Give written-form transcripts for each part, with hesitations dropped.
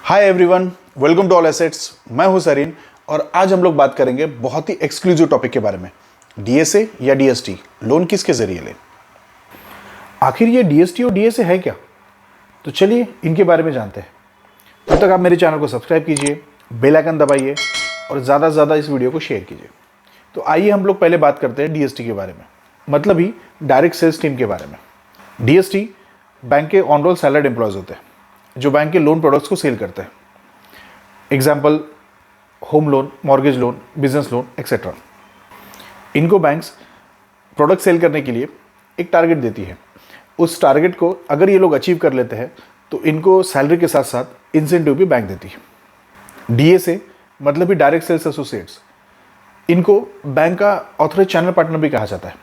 Hi everyone, welcome to all assets. मैं हूं सरीन और आज हम लोग बात करेंगे बहुत ही एक्सक्लूसिव टॉपिक के बारे में, डीएसए या डीएसटी, लोन किसके जरिए लें। आखिर ये डीएसटी और डीएसए है क्या? तो चलिए इनके बारे में जानते हैं। तब तक आप मेरे चैनल को सब्सक्राइब कीजिए, बेल आइकन दबाइए और ज़्यादा से ज़्यादा इस वीडियो को शेयर कीजिए। तो आइए हम लोग पहले बात करते हैं डीएसटी के बारे में, मतलब ही डायरेक्ट सेल्स टीम के बारे में। डीएसटी बैंक के ऑन रोल सैलरीड एम्प्लॉयज़ होते हैं जो बैंक के लोन प्रोडक्ट्स को सेल करते हैं। Example, home loan, mortgage loan, business loan etcetera. इनको बैंक्स प्रोडक्ट सेल करने के लिए एक टारगेट देती है। उस टारगेट को अगर ये लोग अचीव कर लेते हैं तो इनको सैलरी के साथ साथ इंसेंटिव भी बैंक देती है। डीएसए मतलब ही डायरेक्ट सेल्स एसोसिएट्स, इनको बैंक का ऑथराइज चैनल पार्टनर भी कहा जाता है।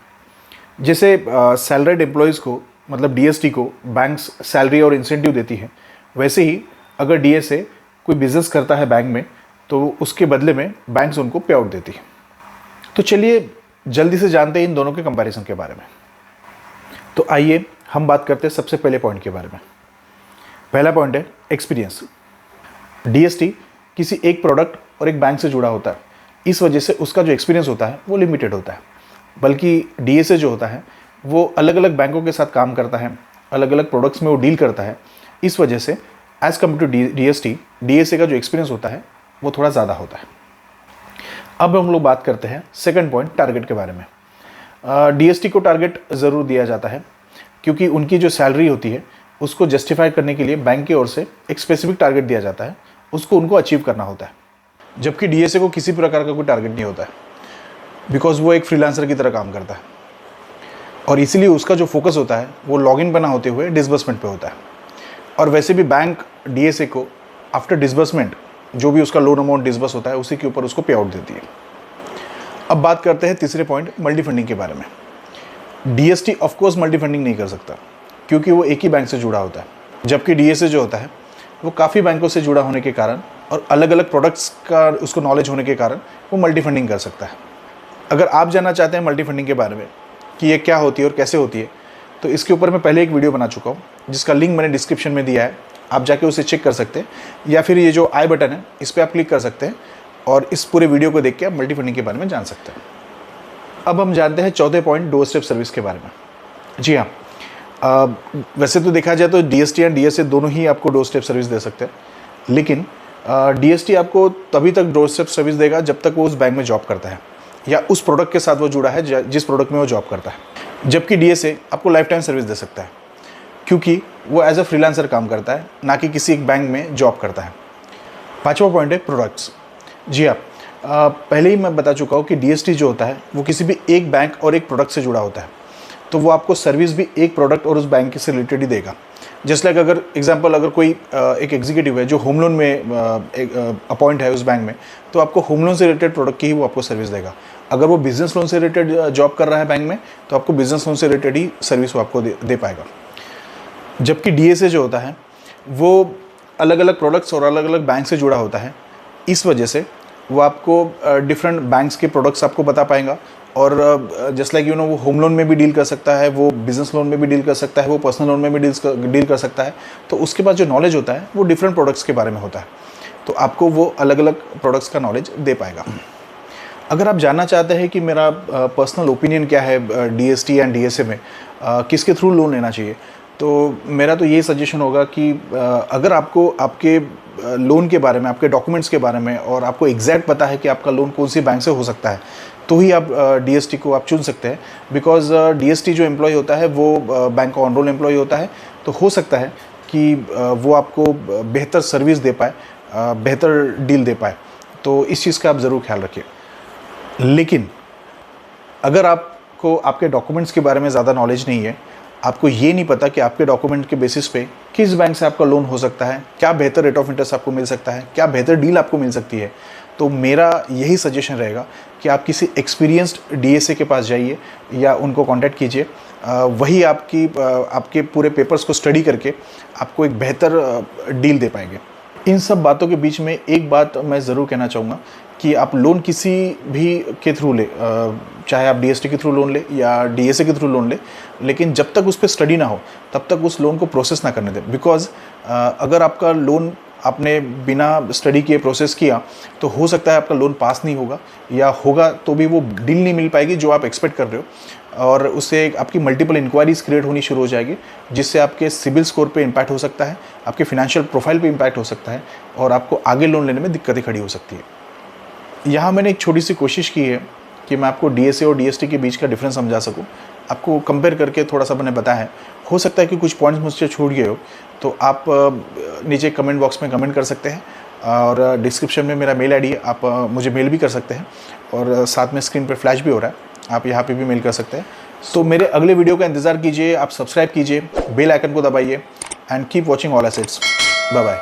जैसे सैलरीड एम्प्लॉयज़ को मतलब डीएसटी को बैंक्स सैलरी और इंसेंटिव देती है, वैसे ही अगर डीएसए कोई बिजनेस करता है बैंक में तो उसके बदले में बैंक्स उनको पे आउट देती है। तो चलिए जल्दी से जानते हैं इन दोनों के कंपैरिजन के बारे में। तो आइए हम बात करते हैं सबसे पहले पॉइंट के बारे में। पहला पॉइंट है एक्सपीरियंस। डीएसटी किसी एक प्रोडक्ट और एक बैंक से जुड़ा होता है, इस वजह से उसका जो एक्सपीरियंस होता है वो लिमिटेड होता है। बल्कि डीएसए जो होता है वो अलग अलग बैंकों के साथ काम करता है, अलग अलग प्रोडक्ट्स में वो डील करता है। इस वजह से as compare to DST, DSA का जो एक्सपीरियंस होता है वो थोड़ा ज़्यादा होता है। अब हम लोग बात करते हैं सेकंड पॉइंट, टारगेट के बारे में। डीएसटी को टारगेट ज़रूर दिया जाता है क्योंकि उनकी जो सैलरी होती है उसको जस्टिफाई करने के लिए बैंक की ओर से एक स्पेसिफिक टारगेट दिया जाता है, उसको उनको अचीव करना होता है। जबकि डीएसए को किसी प्रकार का कोई टारगेट नहीं होता है, बिकॉज वो एक फ्रीलांसर की तरह काम करता है और इसीलिए उसका जो फोकस होता है वो लॉगिन बना होते हुए डिसबर्समेंट पे होता है। और वैसे भी बैंक डीएसए को आफ्टर डिसबर्समेंट जो भी उसका लोन अमाउंट डिसबर्स होता है उसी के ऊपर उसको पे आउट देती है। अब बात करते हैं तीसरे पॉइंट, मल्टी फंडिंग के बारे में। DST of course multi funding नहीं कर सकता क्योंकि वो एक ही बैंक से जुड़ा होता है, जबकि डीएसए जो होता है वो काफ़ी बैंकों से जुड़ा होने के कारण और अलग अलग प्रोडक्ट्स का उसको नॉलेज होने के कारण वो मल्टी फंडिंग कर सकता है। अगर आप जानना चाहते हैं मल्टी फंडिंग के बारे में कि ये क्या होती है और कैसे होती है, तो इसके ऊपर मैं पहले एक वीडियो बना चुका हूँ जिसका लिंक मैंने डिस्क्रिप्शन में दिया है, आप जाके उसे चेक कर सकते हैं, या फिर ये जो आई बटन है इस पर आप क्लिक कर सकते हैं और इस पूरे वीडियो को देख के आप मल्टी फंडिंग के बारे में जान सकते हैं। अब हम जानते हैं चौथे पॉइंट, डोर स्टेप सर्विस के बारे में। जी हाँ, वैसे तो देखा जाए तो डीएसटी एंड डीएसए दोनों ही आपको डोर स्टेप सर्विस दे सकते हैं, लेकिन डीएसटी आपको तभी तक डोर स्टेप सर्विस देगा जब तक वो उस बैंक में जॉब करता है या उस प्रोडक्ट के साथ वो जुड़ा है जिस प्रोडक्ट में वो जॉब करता है। जबकि डीएसए आपको लाइफ टाइम सर्विस दे सकता है क्योंकि वो एज अ फ्रीलांसर काम करता है, ना कि किसी एक बैंक में जॉब करता है। पांचवा पॉइंट है प्रोडक्ट्स। जी हाँ, पहले ही मैं बता चुका हूँ कि डीएसटी जो होता है वो किसी भी एक बैंक और एक प्रोडक्ट से जुड़ा होता है, तो वो आपको सर्विस भी एक प्रोडक्ट और उस बैंक से रिलेटेड ही देगा। जस्ट लाइक अगर एग्जांपल, अगर कोई एक एग्जीक्यूटिव है जो होम लोन में अपॉइंट है उस बैंक में, तो आपको होम लोन से रिलेटेड प्रोडक्ट की ही वो आपको सर्विस देगा। अगर वो बिजनेस लोन से रिलेटेड जॉब कर रहा है बैंक में, तो आपको बिजनेस लोन से रिलेटेड ही सर्विस वो आपको दे पाएगा। जबकि डीएसए जो होता है वो अलग अलग प्रोडक्ट्स और अलग अलग बैंक से जुड़ा होता है, इस वजह से वो आपको डिफरेंट बैंक्स के प्रोडक्ट्स आपको बता पाएगा। और जस्ट लाइक वो होम लोन में भी डील कर सकता है, वो बिजनेस लोन में भी डील कर सकता है, वो पर्सनल लोन में भी डील कर सकता है। तो उसके पास जो नॉलेज होता है वो डिफरेंट प्रोडक्ट्स के बारे में होता है, तो आपको वो अलग अलग प्रोडक्ट्स का नॉलेज दे पाएगा। अगर आप जानना चाहते हैं कि मेरा पर्सनल ओपिनियन क्या है डीएसटी एंड डीएसए में किसके थ्रू लोन लेना चाहिए, तो मेरा तो ये सजेशन होगा कि अगर आपको आपके लोन के बारे में, आपके डॉक्यूमेंट्स के बारे में और आपको एग्जैक्ट पता है कि आपका लोन कौन सी बैंक से हो सकता है, तो ही आप डीएसटी को आप चुन सकते हैं। बिकॉज डीएसटी जो एम्प्लॉय होता है वो बैंक का ऑन रोल एम्प्लॉय होता है, तो हो सकता है कि वो आपको बेहतर सर्विस दे पाए, बेहतर डील दे पाए। तो इस चीज़ का आप ज़रूर ख्याल रखिए। लेकिन अगर आपको आपके डॉक्यूमेंट्स के बारे में ज़्यादा नॉलेज नहीं है, आपको ये नहीं पता कि आपके डॉक्यूमेंट के बेसिस पे किस बैंक से आपका लोन हो सकता है, क्या बेहतर रेट ऑफ इंटरेस्ट आपको मिल सकता है, क्या बेहतर डील आपको मिल सकती है, तो मेरा यही सजेशन रहेगा कि आप किसी एक्सपीरियंस्ड डीएसए के पास जाइए या उनको कांटेक्ट कीजिए। वही आपके पूरे पेपर्स को स्टडी करके आपको एक बेहतर डील दे पाएंगे। इन सब बातों के बीच में एक बात मैं ज़रूर कहना चाहूँगा कि आप लोन किसी भी के थ्रू ले, चाहे आप डीएसटी के थ्रू लोन ले या डीएसए के थ्रू लोन ले, लेकिन जब तक उस पर स्टडी ना हो तब तक उस लोन को प्रोसेस ना करने दें। बिकॉज अगर आपका लोन आपने बिना स्टडी किए प्रोसेस किया तो हो सकता है आपका लोन पास नहीं होगा, या होगा तो भी वो डील नहीं मिल पाएगी जो आप एक्सपेक्ट कर रहे हो, और उससे आपकी मल्टीपल इंक्वायरीज क्रिएट होनी शुरू हो जाएगी, जिससे आपके सिबिल स्कोर पे इम्पैक्ट हो सकता है, आपके फिनेंशियल प्रोफाइल पे इम्पैक्ट हो सकता है, और आपको आगे लोन लेने में दिक्कतें खड़ी हो सकती है। यहाँ मैंने एक छोटी सी कोशिश की है कि मैं आपको डीएसए और डीएसटी के बीच का डिफरेंस समझा सकूं, आपको कंपेयर करके थोड़ा सा मैंने बताया है। हो सकता है कि कुछ पॉइंट्स मुझसे छूट गए हो, तो आप नीचे कमेंट बॉक्स में कमेंट कर सकते हैं, और डिस्क्रिप्शन में मेरा मेल आईडी है, आप मुझे मेल भी कर सकते हैं, और साथ में स्क्रीन पर फ्लैश भी हो रहा है, आप यहाँ पे भी मेल कर सकते हैं। तो मेरे अगले वीडियो का इंतज़ार कीजिए, आप सब्सक्राइब कीजिए, बेल आइकन को दबाइए, and keep watching all assets. Bye bye.